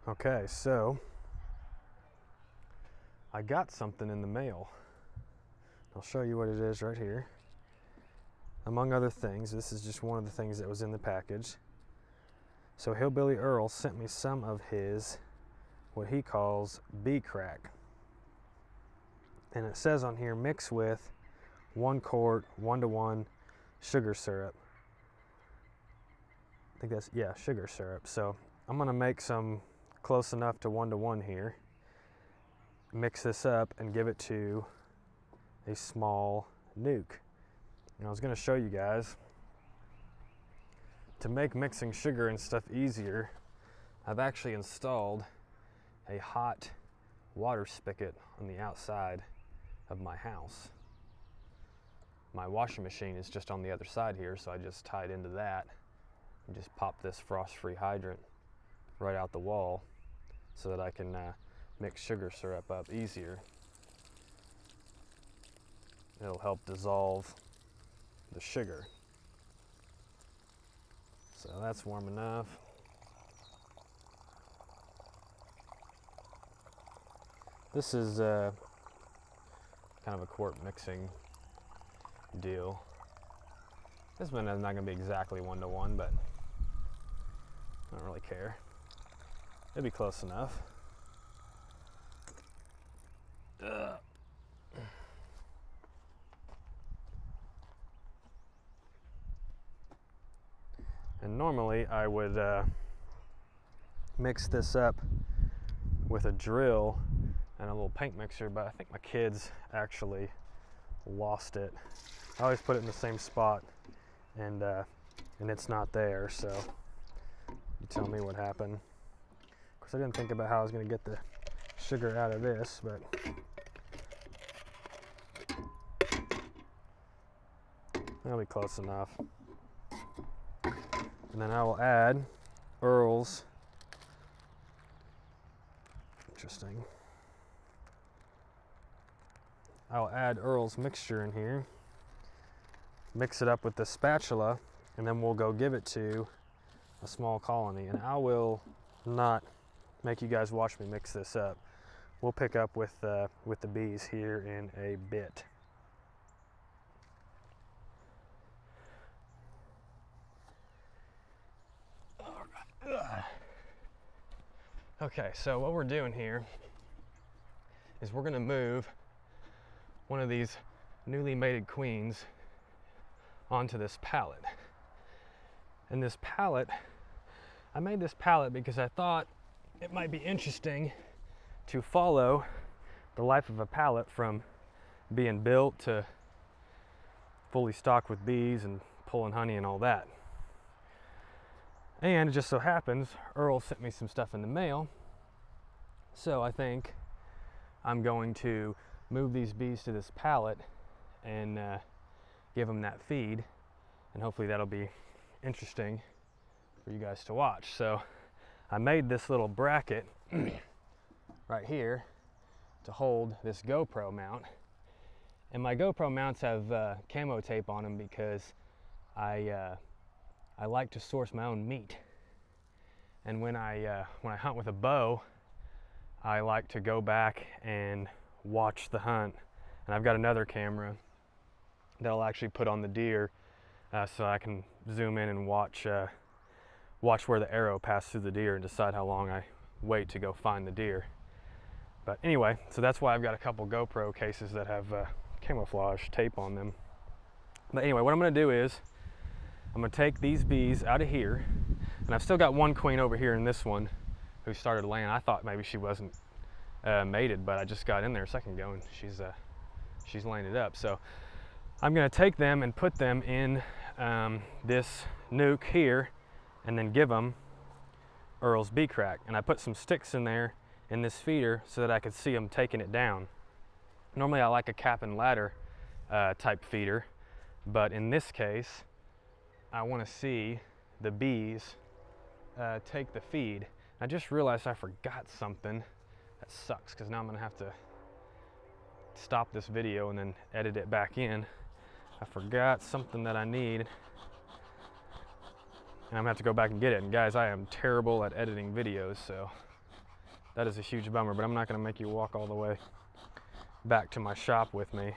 Okay, so I got something in the mail. I'll show you what it is right here. Among other things, this is just one of the things that was in the package. So Hillbilly Earl sent me some of his, what he calls bee crack. And it says on here, mix with 1 quart, 1-to-1 sugar syrup. I think that's, yeah, sugar syrup. So I'm gonna make some close enough to 1-to-1 here. Mix this up and give it to a small nuke. And I was gonna show you guys, to make mixing sugar and stuff easier, I've actually installed a hot water spigot on the outside of my house. My washing machine is just on the other side here, so I just tied into that and just pop this frost-free hydrant right out the wall so that I can mix sugar syrup up easier. It'll help dissolve the sugar. So that's warm enough. This is kind of a quart mixing deal. This one is not going to be exactly 1-to-1, but I don't really care. It'll be close enough. And normally I would mix this up with a drill and a little paint mixer, but I think my kids actually lost it. I always put it in the same spot, and it's not there, so you tell me what happened. Of course, I didn't think about how I was going to get the sugar out of this, but that'll be close enough. And then I will add Earl's, interesting. I'll add Earl's mixture in here, mix it up with the spatula, and then we'll go give it to a small colony. And I will not make you guys watch me mix this up. We'll pick up with the bees here in a bit. Okay, so what we're doing here is we're gonna move one of these newly mated queens onto this pallet. And this pallet, I made this pallet because I thought it might be interesting to follow the life of a pallet from being built to fully stocked with bees and pulling honey and all that. And it just so happens Earl sent me some stuff in the mail, so I think I'm going to move these bees to this pallet and give them that feed, and hopefully that'll be interesting for you guys to watch. So I made this little bracket right here to hold this GoPro mount, and my GoPro mounts have camo tape on them because I like to source my own meat, and when I hunt with a bow, I like to go back and watch the hunt. And I've got another camera that I'll actually put on the deer so I can zoom in and watch where the arrow passed through the deer and decide how long I wait to go find the deer. But anyway, so that's why I've got a couple GoPro cases that have camouflage tape on them. But anyway, what I'm going to do is I'm going to take these bees out of here, and I've still got one queen over here in this one who started laying. I thought maybe she wasn't mated, but I just got in there a second ago and she's laying it up. So I'm going to take them and put them in this nuke here, and then give them Earl's bee crack. And I put some sticks in there in this feeder so that I could see them taking it down. Normally I like a cap and ladder type feeder, but in this case I want to see the bees take the feed. I just realized I forgot something. That sucks, because now I'm going to have to stop this video and then edit it back in. I forgot something that I need, and I'm going to have to go back and get it. And guys, I am terrible at editing videos, so That is a huge bummer, but I'm not gonna make you walk all the way back to my shop with me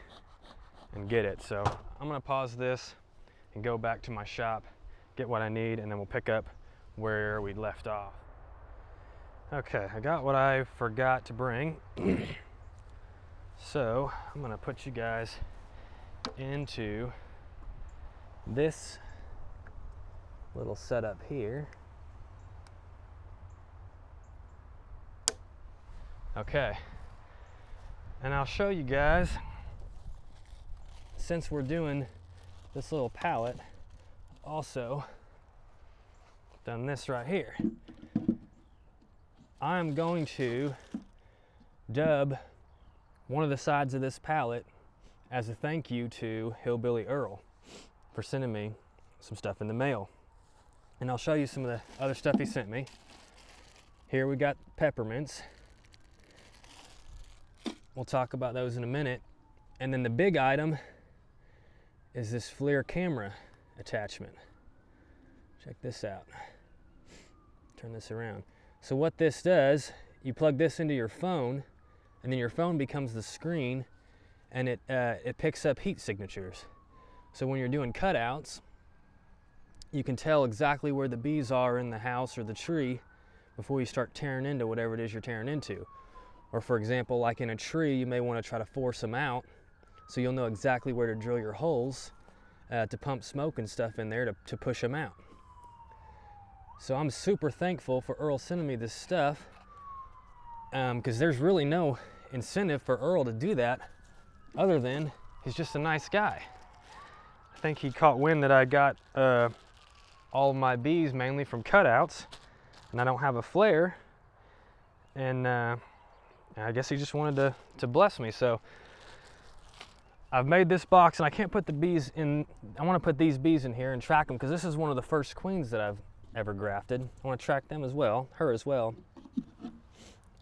and get it. So I'm gonna pause this and go back to my shop, get what I need, and then we'll pick up where we left off. Okay, I got what I forgot to bring. So I'm gonna put you guys into this little setup here. Okay, and I'll show you guys, since we're doing this little pallet, also done this right here. I'm going to dub one of the sides of this pallet as a thank you to Hillbilly Earl for sending me some stuff in the mail. And I'll show you some of the other stuff he sent me. Here we got peppermints. We'll talk about those in a minute. And then the big item is this FLIR camera attachment. Check this out. Turn this around. So what this does, you plug this into your phone, and then your phone becomes the screen, and it picks up heat signatures. So when you're doing cutouts, you can tell exactly where the bees are in the house or the tree before you start tearing into whatever it is you're tearing into. Or for example, like in a tree, you may want to try to force them out, so you'll know exactly where to drill your holes to pump smoke and stuff in there to push them out. So I'm super thankful for Earl sending me this stuff, because there's really no incentive for Earl to do that other than he's just a nice guy. I think he caught wind that I got all of my bees mainly from cutouts, and I don't have a flare, and I guess he just wanted to bless me. So I've made this box, and I can't put the bees in. I want to put these bees in here and track them, because this is one of the first queens that I've ever grafted. I want to track them as well, her as well.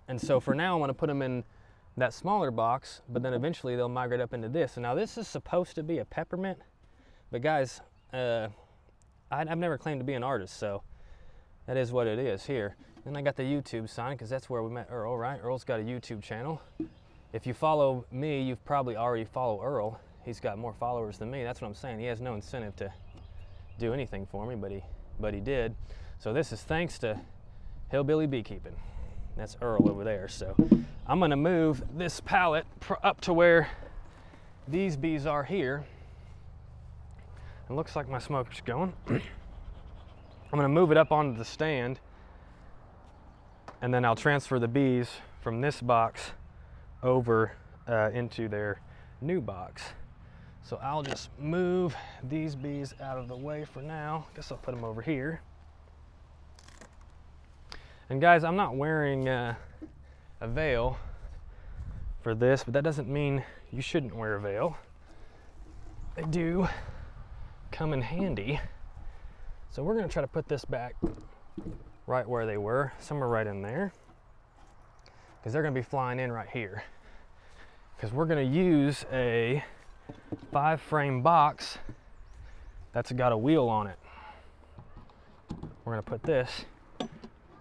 And so for now, I want to put them in that smaller box, but then eventually they'll migrate up into this. And now this is supposed to be a peppermint, but guys, I've never claimed to be an artist, so that is what it is here. Then I got the YouTube sign, because that's where we met Earl, right? Earl's got a YouTube channel. If you follow me, you've probably already followed Earl. He's got more followers than me. That's what I'm saying. He has no incentive to do anything for me, but he did. So this is thanks to Hillbilly Beekeeping. That's Earl over there. So I'm gonna move this pallet up to where these bees are here. It looks like my smoker's going. I'm gonna move it up onto the stand, and then I'll transfer the bees from this box over into their new box. So I'll just move these bees out of the way for now. Guess I'll put them over here. And guys, I'm not wearing a veil for this, but that doesn't mean you shouldn't wear a veil. They do come in handy. So we're gonna try to put this back right where they were, somewhere right in there, because they're gonna be flying in right here. Because we're gonna use a 5-frame box that's got a wheel on it. We're gonna put this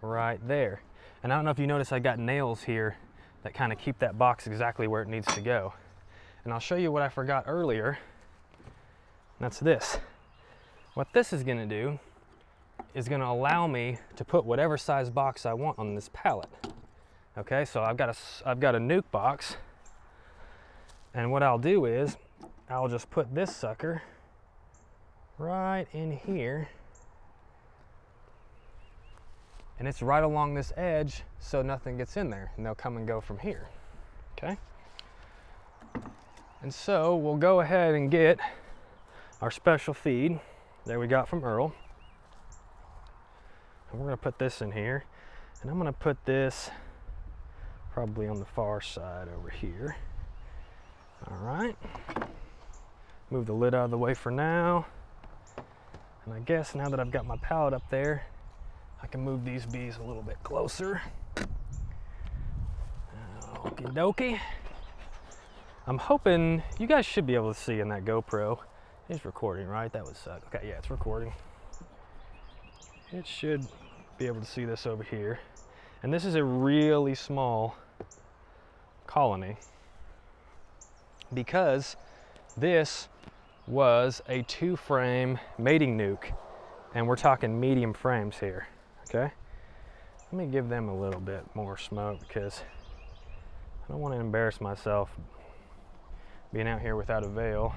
right there. And I don't know if you notice, I got nails here that kind of keep that box exactly where it needs to go. And I'll show you what I forgot earlier. That's this. What this is gonna do is gonna allow me to put whatever size box I want on this pallet. Okay, so I've got a nuke box, and what I'll do is I'll just put this sucker right in here, and it's right along this edge so nothing gets in there, and they'll come and go from here. Okay, and so we'll go ahead and get our special feed that we got from Earl, and we're going to put this in here, and I'm going to put this probably on the far side over here. All right, move the lid out of the way for now, and I guess now that I've got my pallet up there, I can move these bees a little bit closer. Okie dokie. I'm hoping you guys should be able to see in that GoPro. It's recording, right? That would suck. Okay, yeah, it's recording. It should be able to see this over here. And this is a really small colony because this was a 2-frame mating nuke, and we're talking medium frames here, okay? Let me give them a little bit more smoke because I don't want to embarrass myself being out here without a veil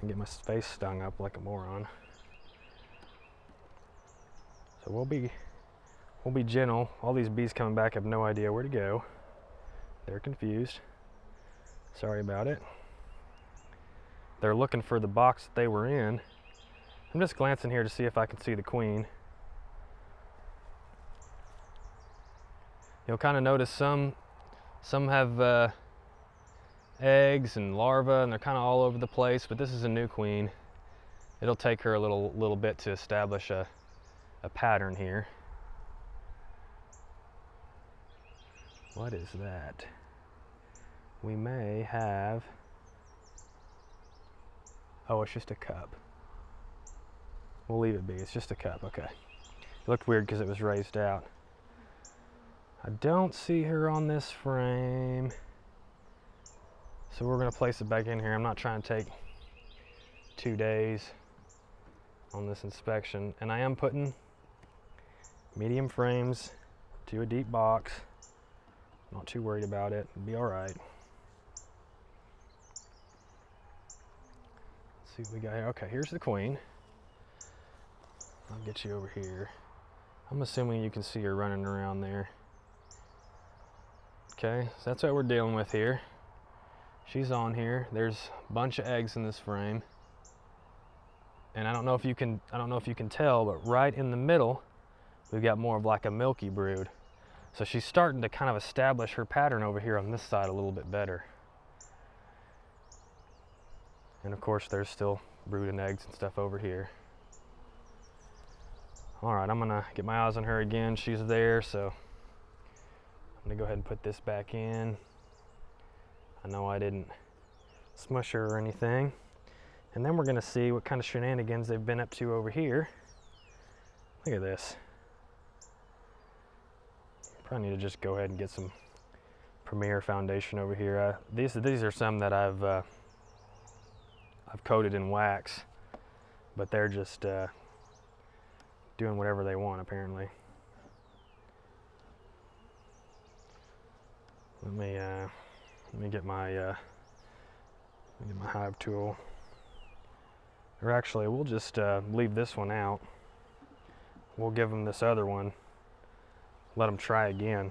and get my face stung up like a moron. So we'll be gentle. All these bees coming back have no idea where to go. They're confused. Sorry about it. They're looking for the box that they were in. I'm just glancing here to see if I can see the queen. You'll kind of notice some have eggs and larvae, and they're kind of all over the place, but this is a new queen. It'll take her a little bit to establish a pattern here. What is that? We may have, oh, it's just a cup. We'll leave it be, it's just a cup, okay. It looked weird because it was raised out. I don't see her on this frame, so we're gonna place it back in here. I'm not trying to take 2 days on this inspection, and I am putting medium frames to a deep box. Not too worried about it, it'll be all right. Let's see what we got here. Okay, here's the queen. I'll get you over here. I'm assuming you can see her running around there. Okay, so that's what we're dealing with here. She's on here. There's a bunch of eggs in this frame. And I don't know if you can tell, but right in the middle, we've got more of like a milky brood. So she's starting to kind of establish her pattern over here on this side a little bit better. And of course, there's still brood and eggs and stuff over here. All right, I'm gonna get my eyes on her again. She's there, so I'm gonna go ahead and put this back in. I know I didn't smush her or anything. And then we're gonna see what kind of shenanigans they've been up to over here. Look at this. Probably need to just go ahead and get some Premier Foundation over here. These are some that I've coated in wax, but they're just doing whatever they want apparently. Let me get my hive tool. Or actually, we'll just leave this one out. We'll give them this other one. Let them try again.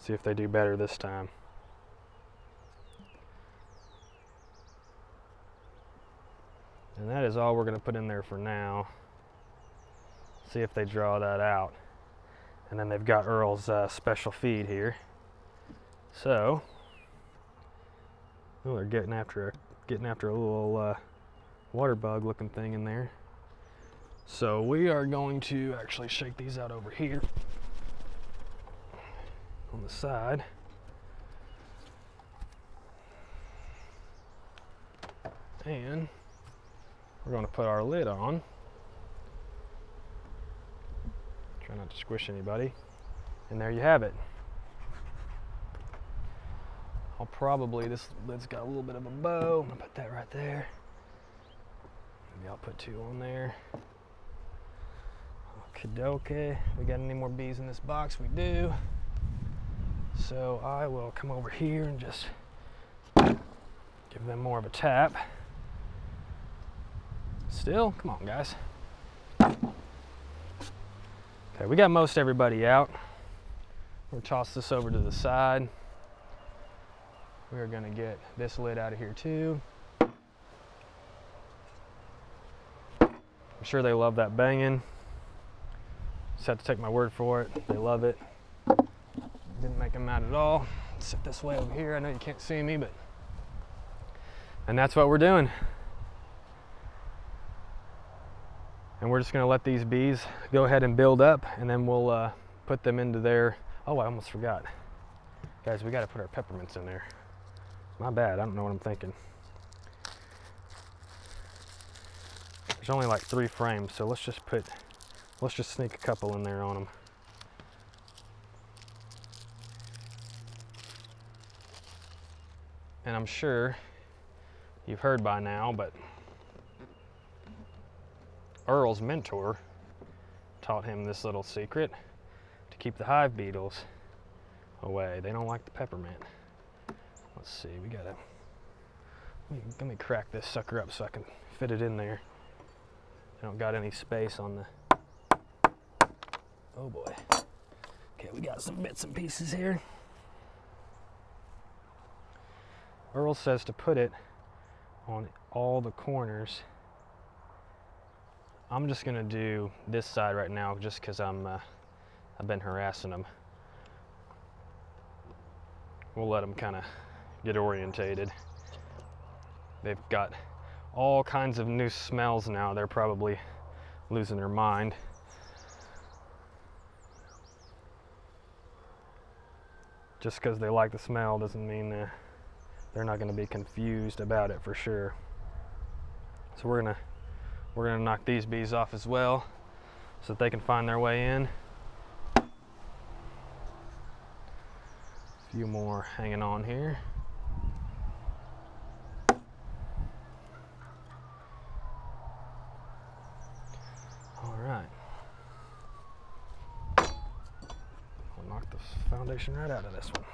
See if they do better this time. And that is all we're going to put in there for now. See if they draw that out. And then they've got Earl's special feed here. So, oh, they're getting after a little water bug looking thing in there. So we are going to actually shake these out over here on the side. And we're going to put our lid on. Try not to squish anybody. And there you have it. I'll probably, this lid's got a little bit of a bow. I'm gonna put that right there. Maybe I'll put 2 on there. Okie-dokie. We got any more bees in this box? We do. So I will come over here and just give them more of a tap. Still, come on guys. Okay, we got most everybody out. We'll toss this over to the side. We're gonna get this lid out of here too. I'm sure they love that banging. Just have to take my word for it. They love it. Didn't make them mad at all. Sit this way over here. I know you can't see me, but... And that's what we're doing. And we're just gonna let these bees go ahead and build up, and then we'll put them into their... Oh, I almost forgot. Guys, we gotta put our peppermints in there. My bad, I don't know what I'm thinking. There's only like 3 frames, so let's just sneak a couple in there on them. And I'm sure you've heard by now, but Earl's mentor taught him this little secret to keep the hive beetles away. They don't like the peppermint. Let's see, we gotta, let me crack this sucker up so I can fit it in there. I don't got any space on the, oh boy. Okay, we got some bits and pieces here. Earl says to put it on all the corners. I'm just gonna do this side right now just because I've been harassing them. We'll let them kind of get orientated. They've got all kinds of new smells now. They're probably losing their mind. Just because they like the smell doesn't mean they're not going to be confused about it for sure. So we're gonna knock these bees off as well so that they can find their way in. A few more hanging on here. All right. I'll knock the foundation right out of this one.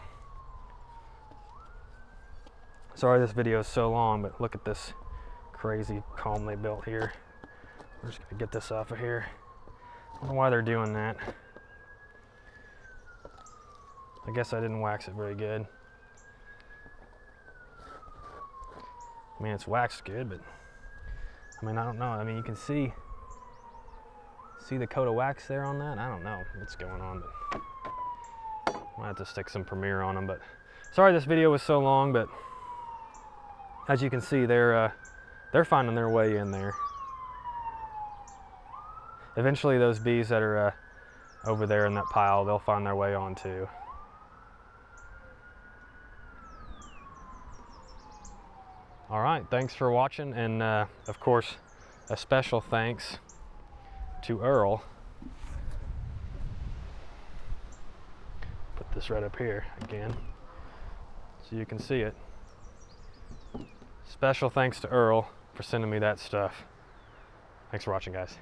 Sorry this video is so long, but look at this crazy comb they built here. We're just gonna get this off of here. I don't know why they're doing that. I guess I didn't wax it very good. I mean, it's waxed good, but I mean, I don't know. I mean, you can see the coat of wax there on that. I don't know what's going on, but I might have to stick some Premier on them. But sorry this video was so long, but as you can see, they're finding their way in there. Eventually those bees that are over there in that pile, they'll find their way on too. All right, thanks for watching, and of course, a special thanks to Earl. Put this right up here again so you can see it. Special thanks to Earl for sending me that stuff. Thanks for watching, guys.